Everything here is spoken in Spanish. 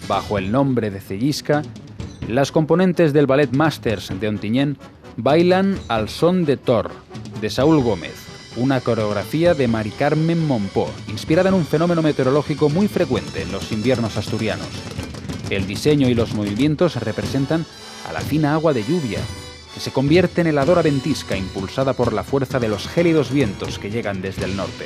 Bajo el nombre de Cellisca, las componentes del Ballet Masters de Ontinyent bailan al son de Thor, de Saúl Gómez, una coreografía de Mari Carmen Mompó, inspirada en un fenómeno meteorológico muy frecuente en los inviernos asturianos. El diseño y los movimientos representan a la fina agua de lluvia, que se convierte en heladora ventisca impulsada por la fuerza de los gélidos vientos que llegan desde el norte.